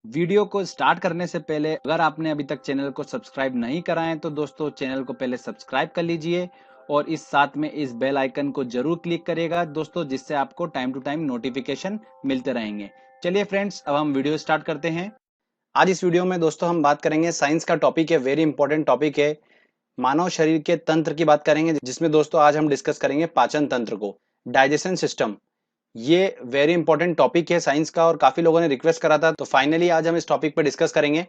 Video को start करने से पहले अगर आपने अभी तक चैनल को सब्सक्राइब नहीं करा है तो दोस्तों चैनल को पहले सब्सक्राइब कर लीजिए और इस साथ में इस बेल आइकन को जरूर क्लिक करिएगा दोस्तों, जिससे आपको टाइम टू टाइम नोटिफिकेशन मिलते रहेंगे। चलिए फ्रेंड्स, अब हम वीडियो स्टार्ट करते हैं। आज इस वीडियो में दोस्तों हम बात करेंगे, साइंस का टॉपिक है, वेरी इंपॉर्टेंट टॉपिक है, मानव शरीर के तंत्र की बात करेंगे, जिसमें दोस्तों आज हम डिस्कस करेंगे पाचन तंत्र को, डाइजेशन सिस्टम। ये वेरी इंपॉर्टेंट टॉपिक है साइंस का और काफी लोगों ने रिक्वेस्ट करा था, तो फाइनली आज हम इस टॉपिक पर डिस्कस करेंगे।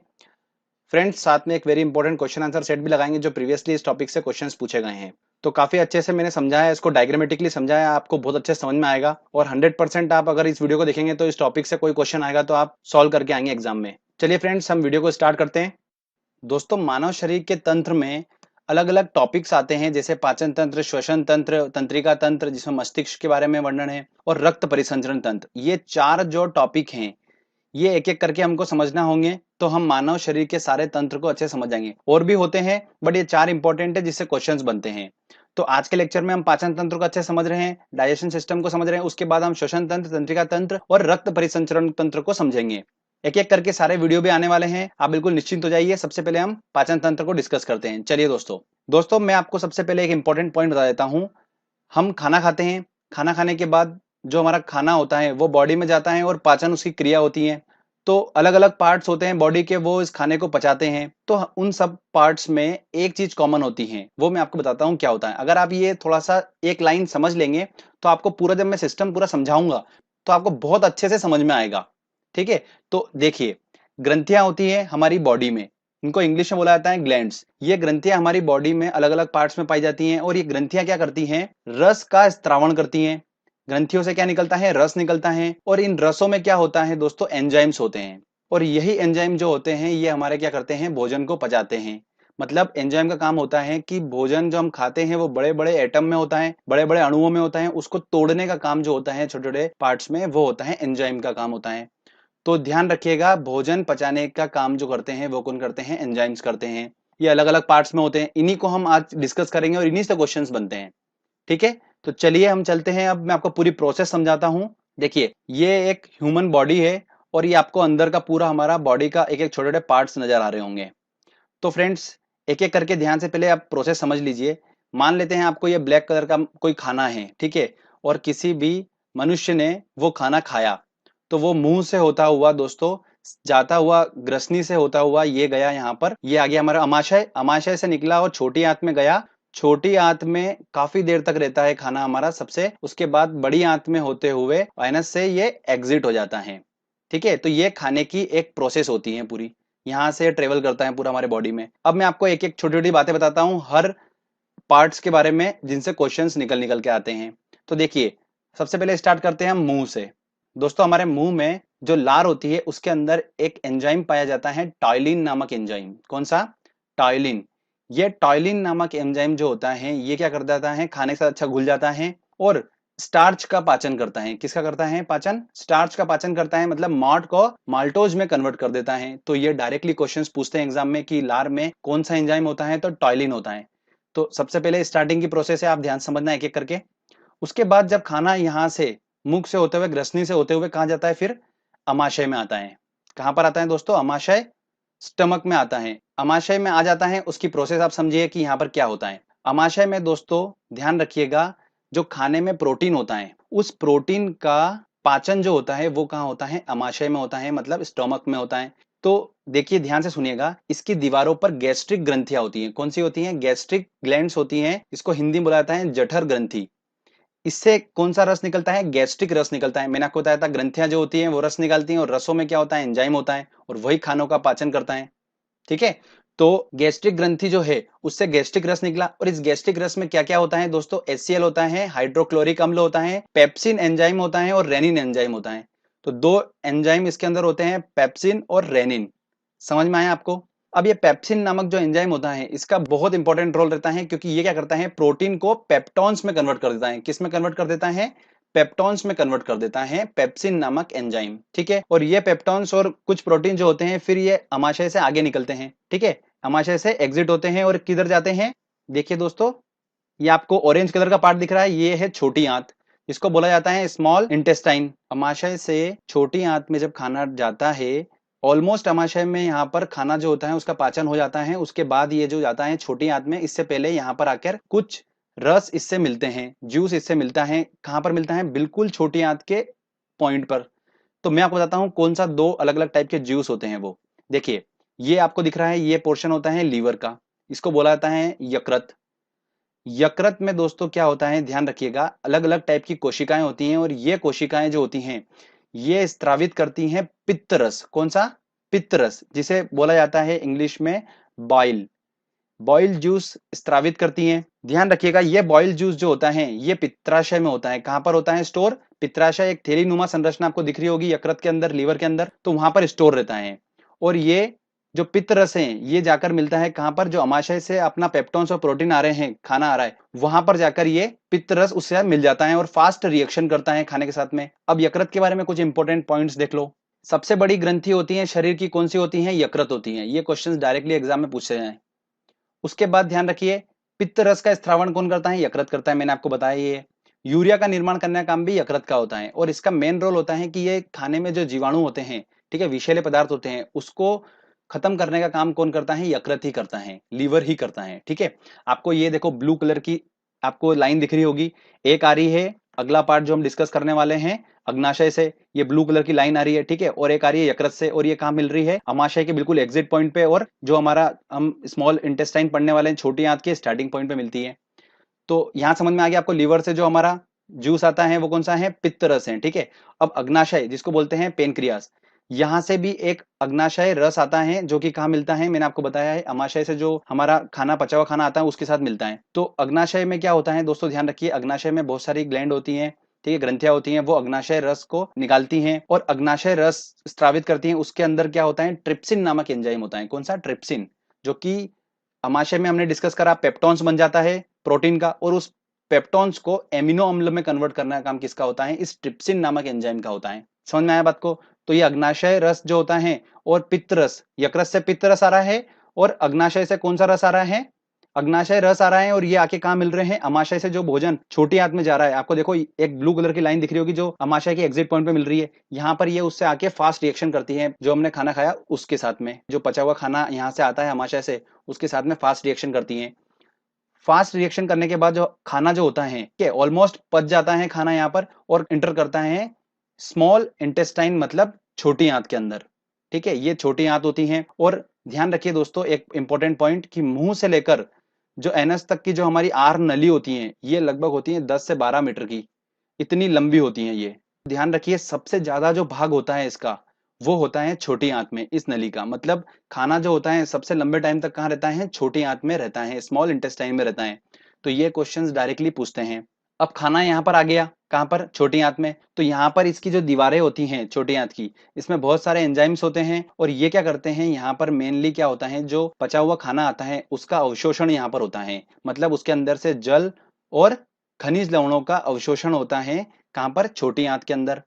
फ्रेंड्स, साथ में एक very important question answer set भी लगाएंगे जो प्रीवियसली इस टॉपिक से क्वेश्चंस पूछे गए हैं। तो काफी अच्छे से मैंने समझाया, इसको डायग्रामेटिकली समझाया, आपको बहुत अच्छे समझ में आएगा और 100% आप अगर इस वीडियो को देखेंगे तो इस टॉपिक से कोई क्वेश्चन आएगा तो आप सॉल्व करके आएंगे एग्जाम में। चलिए फ्रेंड्स, हम वीडियो को स्टार्ट करते हैं। दोस्तों, मानव शरीर के तंत्र में अलग अलग टॉपिक्स आते हैं, जैसे पाचन तंत्र, श्वसन तंत्र, तंत्रिका तंत्र जिसमें मस्तिष्क के बारे में वर्णन है, और रक्त परिसंचरण तंत्र। ये चार जो टॉपिक हैं ये एक एक करके हमको समझना होंगे, तो हम मानव शरीर के सारे तंत्र को अच्छे समझ जाएंगे। और भी होते हैं बट ये चार इंपॉर्टेंट है जिससे क्वेश्चंस बनते हैं। तो आज के लेक्चर में हम पाचन तंत्र को अच्छे समझ रहे हैं, डाइजेशन सिस्टम को समझ रहे हैं, उसके बाद हम श्वसन तंत्र, तंत्रिका तंत्र और रक्त परिसंचरण तंत्र को समझेंगे। एक एक करके सारे वीडियो भी आने वाले हैं, आप बिल्कुल निश्चिंत हो जाइए। सबसे पहले हम पाचन तंत्र को डिस्कस करते हैं। चलिए दोस्तों मैं आपको सबसे पहले एक इंपॉर्टेंट पॉइंट बता देता हूं। हम खाना खाते हैं, खाना खाने के बाद जो हमारा खाना होता है वो बॉडी में जाता है और पाचन उसकी क्रिया होती है। तो अलग अलग पार्ट्स होते हैं बॉडी के, वो इस खाने को पचाते हैं। तो उन सब पार्ट्स में एक चीज कॉमन होती है, वो मैं आपको बताता हूँ क्या होता है। अगर आप ये थोड़ा सा एक लाइन समझ लेंगे तो आपको पूरा, जब मैं सिस्टम पूरा समझाऊंगा तो आपको बहुत अच्छे से समझ में आएगा। ठीक है, तो देखिए, ग्रंथियां होती है हमारी बॉडी में, इनको इंग्लिश में बोला जाता है ग्लैंड्स। ये ग्रंथियां हमारी बॉडी में अलग अलग पार्ट्स में पाई जाती हैं और ये ग्रंथियां क्या करती हैं, रस का स्त्रावण करती हैं। ग्रंथियों से क्या निकलता है, रस निकलता है, और इन रसों में क्या होता है दोस्तों, एंजाइम्स होते हैं। और यही एंजाइम जो होते हैं ये हमारे क्या करते हैं, भोजन को पचाते हैं। मतलब एंजाइम का काम होता है कि भोजन जो हम खाते हैं वो बड़े बड़े एटम में होता है, बड़े बड़े अणुओं में होता है, उसको तोड़ने का काम जो होता है छोटे छोटे पार्ट्स में, वो होता है एंजाइम का काम होता है। तो ध्यान रखिएगा, भोजन पचाने का काम जो करते हैं वो कौन करते हैं, एंजाइम्स करते हैं। ये अलग अलग पार्ट्स में होते हैं, इन्हीं को हम आज डिस्कस करेंगे और इन्हीं से क्वेश्चंस बनते हैं। ठीक है, तो चलिए हम चलते हैं। अब मैं आपको पूरी प्रोसेस समझाता हूं। देखिए, ये एक ह्यूमन बॉडी है और ये आपको अंदर का पूरा हमारा बॉडी का एक एक छोटे छोटे पार्ट्स नजर आ रहे होंगे। तो फ्रेंड्स, एक एक करके ध्यान से पहले आप प्रोसेस समझ लीजिए। मान लेते हैं आपको ये ब्लैक कलर का कोई खाना है, ठीक है, और किसी भी मनुष्य ने वो खाना खाया, तो वो मुंह से होता हुआ दोस्तों, जाता हुआ ग्रसनी से होता हुआ ये गया यहाँ पर, ये आ गया हमारा अमाशय, अमाशय से निकला और छोटी आंत में गया। छोटी आंत में काफी देर तक रहता है खाना हमारा सबसे, उसके बाद बड़ी आंत में होते हुए आयनस से ये एग्जिट हो जाता है। ठीक है, तो ये खाने की एक प्रोसेस होती है पूरी, यहाँ से ट्रेवल करता है पूरा हमारे बॉडी में। अब मैं आपको एक एक छोटी छोटी बातें बताता हूँ हर पार्ट्स के बारे में जिनसे क्वेश्चंस निकल निकल के आते हैं। तो देखिए, सबसे पहले स्टार्ट करते हैं हम मुंह से। दोस्तों, हमारे मुंह में जो लार होती है उसके अंदर एक एंजाइम पाया जाता है, टाइलिन नामक एंजाइम। कौन सा, टाइलिन। ये टाइलिन नामक एंजाइम जो होता है ये क्या कर देता है, खाने के साथ अच्छा घुल जाता है और स्टार्च का पाचन करता है। किसका करता है पाचन, स्टार्च का पाचन करता है, मतलब माल्ट को माल्टोज में कन्वर्ट कर देता है। तो ये डायरेक्टली क्वेश्चंस पूछते हैं एग्जाम में कि लार में कौन सा एंजाइम होता है, तो टाइलिन होता है। तो सबसे पहले स्टार्टिंग की प्रोसेस है, आप ध्यान समझना एक एक करके। उसके बाद जब खाना यहाँ से मुख से होते हुए, ग्रसनी से होते हुए कहाँ जाता है, फिर अमाशय में आता है। कहां पर आता है दोस्तों, अमाशय, स्टमक में आता है। अमाशय में आ जाता है, उसकी प्रोसेस आप समझिए कि यहाँ पर क्या होता है। अमाशय में दोस्तों ध्यान रखिएगा, जो खाने में प्रोटीन होता है उस प्रोटीन का पाचन जो होता है वो कहाँ होता है, अमाशय में होता है, मतलब स्टोमक में होता है। तो देखिए, ध्यान से सुनिएगा, इसकी दीवारों पर गैस्ट्रिक ग्रंथियां होती हैं। कौन सी होती हैं, गैस्ट्रिक ग्लैंड्स होती हैं। इसको हिंदी में बोला जाता है जठर ग्रंथि। इससे कौन सा रस निकलता है, गैस्ट्रिक रस निकलता है। मैंने आपको बताया था ग्रंथियां जो होती हैं वो रस निकालती हैं और रसों में क्या होता है, एंजाइम होता है और वही खानों का पाचन करता है। ठीक है, तो गैस्ट्रिक ग्रंथि जो है उससे गैस्ट्रिक रस निकला और इस गैस्ट्रिक रस में क्या क्या होता है दोस्तों, HCl होता है, हाइड्रोक्लोरिक अम्ल होता है, पेप्सिन एंजाइम होता है और रेनिन एंजाइम होता है। तो दो एंजाइम इसके अंदर होते हैं, पेप्सिन और रेनिन। समझ में आया आपको। अब ये पेप्सिन नामक जो एंजाइम होता है इसका बहुत इंपॉर्टेंट रोल रहता है, क्योंकि ये क्या करता है, प्रोटीन को पेप्टॉन्स में कन्वर्ट कर देता है। किस में कन्वर्ट कर देता है, पेप्टॉन्स में कन्वर्ट कर देता है पेप्सिन नामक एंजाइम। ठीक है, और ये पेप्टॉन्स और कुछ प्रोटीन जो होते हैं फिर ये अमाशय से आगे निकलते हैं। ठीक है, अमाशय से एग्जिट होते हैं और किधर जाते हैं, देखिए दोस्तों, ये आपको ऑरेंज कलर का पार्ट दिख रहा है, ये है छोटी आंत, इसको बोला जाता है स्मॉल इंटेस्टाइन। अमाशय से छोटी आंत में जब खाना जाता है ऑलमोस्ट अमाशय में यहाँ पर खाना जो होता है उसका पाचन हो जाता है, उसके बाद ये जो जाता है छोटी आंत में, इससे पहले यहाँ पर आकर कुछ रस इससे मिलते हैं, जूस इससे मिलता है। कहाँ पर मिलता है? बिल्कुल छोटी आंत के पॉइंट पर। तो मैं आपको बताता हूँ कौन सा दो अलग अलग टाइप के जूस होते हैं वो। देखिए, ये आपको दिख रहा है, ये पोर्शन होता है लीवर का, इसको बोला जाता है यकृत। यकृत में दोस्तों क्या होता है, ध्यान रखिएगा, अलग अलग टाइप की कोशिकाएं होती हैं, और ये कोशिकाएं जो होती हैं ये स्त्रावित करती हैं पित्त रस। कौन सा? पित्त रस, जिसे बोला जाता है इंग्लिश में बॉइल। बॉइल जूस स्त्रावित करती हैं। ध्यान रखिएगा, ये बॉइल जूस जो होता है ये पित्राशय में होता है। कहां पर होता है स्टोर? पित्राशय एक थैली नुमा संरचना आपको दिख रही होगी यकृत के अंदर, लीवर के अंदर, तो वहां पर स्टोर रहता है। और ये जो पित्त रस है ये जाकर मिलता है कहां पर? जो अमाशय से अपना पेप्टोन्स और प्रोटीन आ रहे हैं, खाना आ रहा है, वहां पर जाकर ये पित्त रस उससे मिल जाता है और फास्ट रिएक्शन करता है खाने के साथ में। अब यकृत के बारे में कुछ इंपॉर्टेंट पॉइंट्स देख लो। सबसे बड़ी ग्रंथि होती है शरीर की, कौन सी होती है? यकृत होती है। ये क्वेश्चन डायरेक्टली एग्जाम में पूछे जाए। उसके बाद ध्यान रखिए, पित्त रस का स्त्रावण कौन करता है? यकृत करता है, मैंने आपको बताया ये। यूरिया का निर्माण करने का काम भी यकृत का होता है, और इसका मेन रोल होता है कि ये खाने में जो जीवाणु होते हैं, ठीक है, विषैले पदार्थ होते हैं, उसको खत्म करने का काम कौन करता है? यकृत ही करता है, लीवर ही करता है। ठीक है, आपको ये देखो ब्लू कलर की आपको लाइन दिख रही होगी, एक आ रही है, अगला पार्ट जो हम डिस्कस करने वाले हैं अग्नाशय से, ये ब्लू कलर की लाइन आ रही है, ठीक है, और एक आ रही है यकृत से, और ये कहां मिल रही है? अमाशय के बिल्कुल एग्जिट पॉइंट पे, और जो हमारा हम स्मॉल इंटेस्टाइन पढ़ने वाले हैं छोटी आंत के स्टार्टिंग पॉइंट पे मिलती है। तो यहां समझ में आ गया आपको, लीवर से जो हमारा जूस आता है वो कौन सा है? पित्त रस है। ठीक है, अब अग्नाशय जिसको बोलते हैं पेनक्रियास, यहां से भी एक अग्नाशय रस आता है, जो कि कहाँ मिलता है? मैंने आपको बताया है, अमाशय से जो हमारा खाना, पचा हुआ खाना आता है उसके साथ मिलता है। तो अग्नाशय में क्या होता है दोस्तों, ध्यान रखिए, अग्नाशय में बहुत सारी ग्लैंड होती हैं, ठीक है, ग्रंथियां होती हैं, वो अग्नाशय रस को निकालती हैं और अग्नाशय रस स्त्रावित करती हैं। उसके अंदर क्या होता है? ट्रिप्सिन नामक एंजाइम होता है। कौन सा? ट्रिप्सिन, जो कि अमाशय में हमने डिस्कस करा, पेप्टोन्स बन जाता है प्रोटीन का, और उस पेप्टोन्स को एमिनो अम्ल में कन्वर्ट करने का काम किसका होता है? इस ट्रिप्सिन नामक एंजाइम का होता है। समझ में आया बात को? तो ये अग्नाशय रस जो होता है, और पित्त रस, यकृत से पित्त रस आ रहा है, और अग्नाशय से कौन सा रस आ रहा है? अग्नाशय रस आ रहा है, और ये आके कहां मिल रहे हैं? अमाशय से जो भोजन छोटी आंत में जा रहा है, आपको देखो एक ब्लू कलर की लाइन दिख रही होगी जो अमाशय के एग्जिट पॉइंट पे मिल रही है, यहाँ पर ये उससे आके फास्ट रिएक्शन करती है, जो हमने खाना खाया उसके साथ में, जो पचा हुआ खाना यहाँ से आता है अमाशय से, उसके साथ में फास्ट रिएक्शन करती है। फास्ट रिएक्शन करने के बाद जो खाना जो होता है कि ऑलमोस्ट पच जाता है खाना यहाँ पर, और इंटर करता है स्मॉल इंटेस्टाइन, मतलब छोटी आंत के अंदर। ठीक है, ये छोटी आंत होती हैं। और ध्यान रखिए दोस्तों एक इंपॉर्टेंट पॉइंट, कि मुंह से लेकर जो एनस तक की जो हमारी आर नली होती है, ये लगभग होती है 10 से 12 मीटर की, इतनी लंबी होती है ये। ध्यान रखिए, सबसे ज्यादा जो भाग होता है इसका, वो होता है छोटी आंत में, इस नली का। मतलब खाना जो होता है सबसे लंबे टाइम तक कहाँ रहता है? छोटी आंत में रहता है, स्मॉल इंटेस्टाइन में रहता है। तो ये क्वेश्चंस डायरेक्टली पूछते हैं। अब खाना यहाँ पर आ गया, कहाँ पर? छोटी आंत में। तो यहाँ पर इसकी जो दीवारें होती हैं छोटी आंत की, इसमें बहुत सारे एंजाइम्स होते हैं, और ये क्या करते हैं, यहाँ पर मेनली क्या होता है, जो पचा हुआ खाना आता है उसका अवशोषण यहाँ पर होता है। मतलब उसके अंदर से जल और खनिज लवणों का अवशोषण होता है, कहाँ पर? छोटी आंत के अंदर।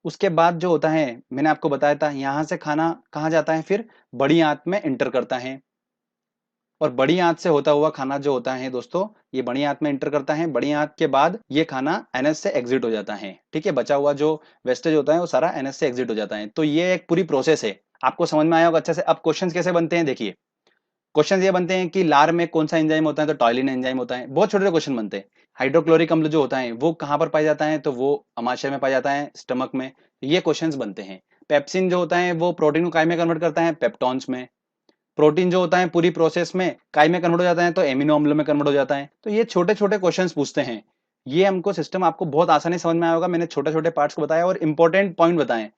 उसके बाद जो होता है, मैंने आपको बताया था, यहाँ से खाना कहाँ जाता है? फिर बड़ी आंत में इंटर करता है, और बड़ी आंत से होता हुआ खाना जो होता है दोस्तों, ये बड़ी आंत में इंटर करता है। बड़ी आंत के बाद ये खाना एनएस से एग्जिट हो जाता है। ठीक है, बचा हुआ जो वेस्टेज होता है वो सारा एनएस से एग्जिट हो जाता है। तो ये एक पूरी प्रोसेस है, आपको समझ में आया होगा अच्छे से। अब क्वेश्चन कैसे बनते हैं, देखिए क्वेश्चन ये बनते हैं कि लार में कौन सा एंजाइम होता है, तो टॉयलिन एंजाइम होता है। बहुत छोटे छोटे क्वेश्चन बनते हैं। हाइड्रोक्लोरिक अम्ल जो होता है वो कहाँ पर पाया जाता है, तो वो अमाशय में पाया जाता है, स्टमक में। ये क्वेश्चंस बनते हैं। पेप्सिन जो होता है वो प्रोटीन को काय में कन्वर्ट करता है? पेप्टॉन्स में। प्रोटीन जो होता है पूरी प्रोसेस में काय में कन्वर्ट हो जाता है, तो एमिनो अम्ल में कन्वर्ट हो जाता है। तो ये छोटे छोटे क्वेश्चंस पूछते हैं। ये हमको सिस्टम आपको बहुत आसानी समझ में आया होगा, मैंने छोटे छोटे पार्ट्स को बताया और इंपॉर्टेंट पॉइंट बताए।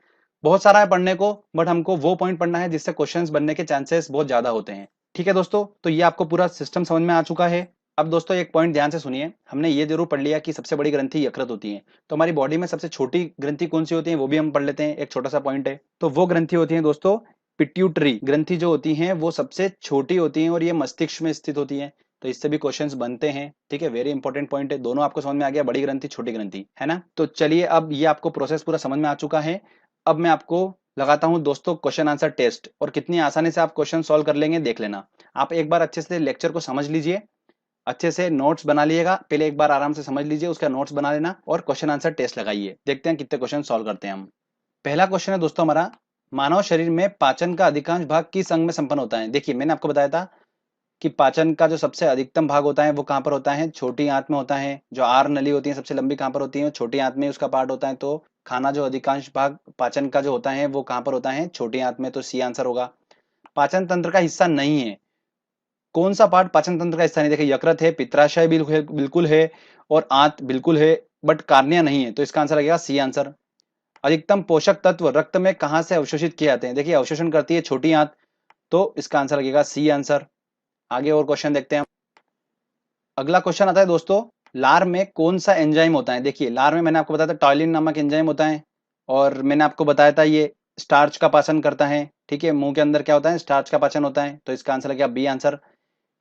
बहुत सारा है पढ़ने को, बट हमको वो पॉइंट पढ़ना है जिससे क्वेश्चंस बनने के चांसेस बहुत ज्यादा होते हैं। ठीक है दोस्तों, तो ये आपको पूरा सिस्टम समझ में आ चुका है। अब दोस्तों एक पॉइंट ध्यान से सुनिए, हमने ये जरूर पढ़ लिया कि सबसे बड़ी ग्रंथि यकृत होती है, तो हमारी बॉडी में सबसे छोटी ग्रंथि कौन सी होती है वो भी हम पढ़ लेते हैं, एक छोटा सा पॉइंट है। तो वो ग्रंथि होती है दोस्तों पिट्यूटरी ग्रंथि, जो होती हैं वो सबसे छोटी होती हैं, और ये मस्तिष्क में स्थित होती है। तो इससे भी क्वेश्चंस बनते हैं। ठीक है, वेरी इंपॉर्टेंट पॉइंट है, दोनों आपको समझ में आ गया, बड़ी ग्रंथि छोटी ग्रंथि, है ना। तो चलिए, अब ये आपको प्रोसेस पूरा समझ में आ चुका है। अब मैं आपको लगाता हूं दोस्तों क्वेश्चन आंसर टेस्ट, और कितनी आसानी से आप क्वेश्चन सॉल्व कर लेंगे देख लेना। आप एक बार अच्छे से लेक्चर को समझ लीजिए, अच्छे से नोट्स बना लीजिएगा, पहले एक बार आराम से समझ लीजिए, उसका नोट्स बना लेना, और क्वेश्चन आंसर टेस्ट लगाइए, देखते हैं कितने क्वेश्चन सॉल्व करते हैं हम। पहला क्वेश्चन है दोस्तों हमारा, मानव शरीर में पाचन का अधिकांश भाग किस अंग में संपन्न होता है? देखिए मैंने आपको बताया था कि पाचन का जो सबसे अधिकतम भाग होता है वो कहाँ पर होता है? छोटी आंत में होता है। जो आर नली होती है सबसे लंबी कहाँ पर होती है? छोटी आंत में उसका पार्ट होता है। तो खाना जो अधिकांश भाग पाचन का जो होता है वो कहाँ पर होता है? छोटी आंत में। तो सी आंसर होगा। पाचन तंत्र का हिस्सा नहीं है। कौन सा पार्ट पाचन तंत्र का हिस्सा नहीं? देखिए यकृत है, पित्राशय बिल्कुल है और आंत बिल्कुल है, बट कार्निया नहीं है। तो इसका आंसर लगेगा सी आंसर। अधिकतम पोषक तत्व रक्त में कहां से अवशोषित किए जाते हैं? देखिए अवशोषण करती है छोटी आंत। तो इसका आंसर लगेगा सी आंसर। आगे और क्वेश्चन देखते हैं। अगला क्वेश्चन आता है दोस्तों, लार में कौन सा एंजाइम होता है? देखिए लार में मैंने आपको बताया था टॉयलिन नामक एंजाइम होता है, और मैंने आपको बताया था ये स्टार्च का पाचन करता है। ठीक है, मुंह के अंदर क्या होता है? स्टार्च का पाचन होता है। तो इसका आंसर लगेगा बी आंसर।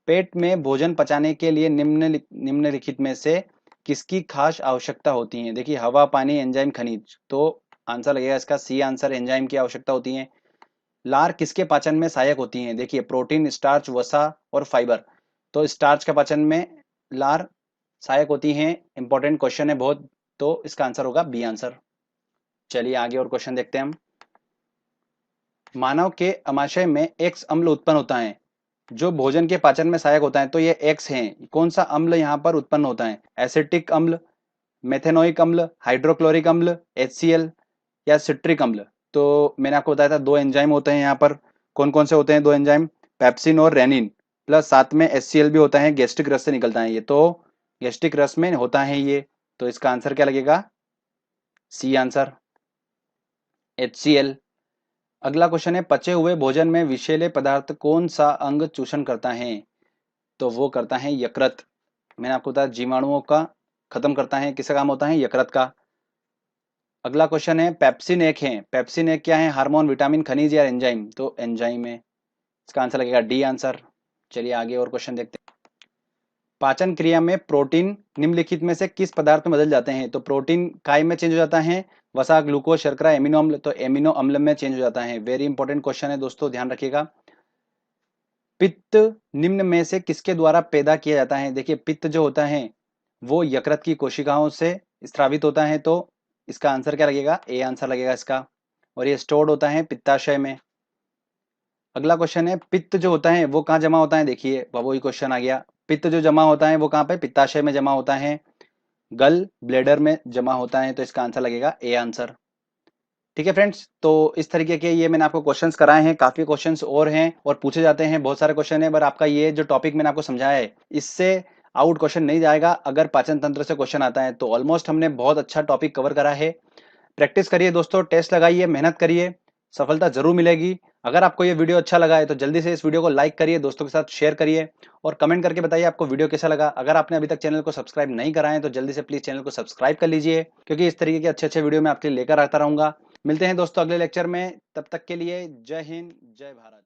पेट में भोजन पचाने के लिए निम्नलिखित में से किसकी खास आवश्यकता होती है? देखिए हवा, पानी, एंजाइम, खनिज। तो आंसर लगेगा इसका सी आंसर, एंजाइम की आवश्यकता होती है। लार किसके पाचन में सहायक होती हैं? देखिए प्रोटीन, स्टार्च, वसा और फाइबर। तो स्टार्च का पाचन में लार सहायक होती हैं। इंपॉर्टेंट क्वेश्चन है बहुत। तो इसका आंसर होगा बी आंसर। चलिए आगे और क्वेश्चन देखते हैं हम। मानव के अमाशय में एक्स अम्ल उत्पन्न होता है जो भोजन के पाचन में सहायक होता है। तो ये एक्स है। कौन सा अम्ल यहाँ पर उत्पन्न होता है? एसिटिक अम्ल, मेथेनोइक अम्ल, हाइड्रोक्लोरिक अम्ल, HCl या सिट्रिक अम्ल। तो मैंने आपको बताया था दो एंजाइम होते हैं यहाँ पर। कौन कौन से होते हैं दो एंजाइम? पेप्सिन और रेनिन, प्लस साथ में HCl भी होता है। गैस्ट्रिक रस से निकलता है ये। तो गैस्ट्रिक रस में होता है ये। तो इसका आंसर क्या लगेगा? C answer, HCl। अगला क्वेश्चन है, पचे हुए भोजन में विषैले पदार्थ कौन सा अंग चूषण करता है? तो वो करता है यकृत। मैंने आपको बताया जीवाणुओं का खत्म करता है। किसका काम होता है? यकृत का। अगला क्वेश्चन है, पेप्सिन एक है। पेप्सिन एक क्या है? हार्मोन, विटामिन, खनिज या एंजाइम? तो एंजाइम है। इसका आंसर लगेगा डी आंसर। चलिए आगे और क्वेश्चन देखते हैं। पाचन क्रिया में प्रोटीन निम्नलिखित में से किस पदार्थ में बदल जाते हैं? तो प्रोटीन काय में चेंज हो जाता है, वसा, ग्लूकोज, शर्करा, एमिनो अम्ल। तो एमिनो अम्ल में चेंज हो जाता है। वेरी इंपॉर्टेंट क्वेश्चन है दोस्तों, ध्यान रखिएगा। पित्त निम्न में से किसके द्वारा पैदा किया जाता है? देखिए पित्त जो होता है वो यकृत की कोशिकाओं से स्रावित होता है। तो इसका आंसर क्या लगेगा? ए आंसर लगेगा इसका। और ये स्टोर्ड होता है पित्ताशय में। अगला क्वेश्चन है, पित्त जो होता है वो कहाँ जमा होता है? देखिए वही क्वेश्चन आ गया। पित्त जो जमा होता है वो कहाँ पे? पित्ताशय में जमा होता है, गल ब्लेडर में जमा होता है। तो इसका आंसर लगेगा ए आंसर। ठीक है फ्रेंड्स, तो इस तरीके के ये मैंने आपको क्वेश्चंस कराए हैं। काफी क्वेश्चंस और हैं और पूछे जाते हैं, बहुत सारे क्वेश्चन है। पर आपका ये जो टॉपिक मैंने आपको समझाया है इससे आउट क्वेश्चन नहीं जाएगा। अगर पाचन तंत्र से क्वेश्चन आता है तो ऑलमोस्ट हमने बहुत अच्छा टॉपिक कवर करा है। प्रैक्टिस करिए दोस्तों, टेस्ट लगाइए, मेहनत करिए, सफलता जरूर मिलेगी। अगर आपको ये वीडियो अच्छा लगा है तो जल्दी से इस वीडियो को लाइक करिए, दोस्तों के साथ शेयर करिए और कमेंट करके बताइए आपको वीडियो कैसा लगा। अगर आपने अभी तक चैनल को सब्सक्राइब नहीं करा है तो जल्दी से प्लीज चैनल को सब्सक्राइब कर लीजिए, क्योंकि इस तरीके के अच्छे अच्छे वीडियो मैं आपके लिए लेकर आता रहूंगा। मिलते हैं दोस्तों अगले लेक्चर में, तब तक के लिए जय हिंद, जय भारत।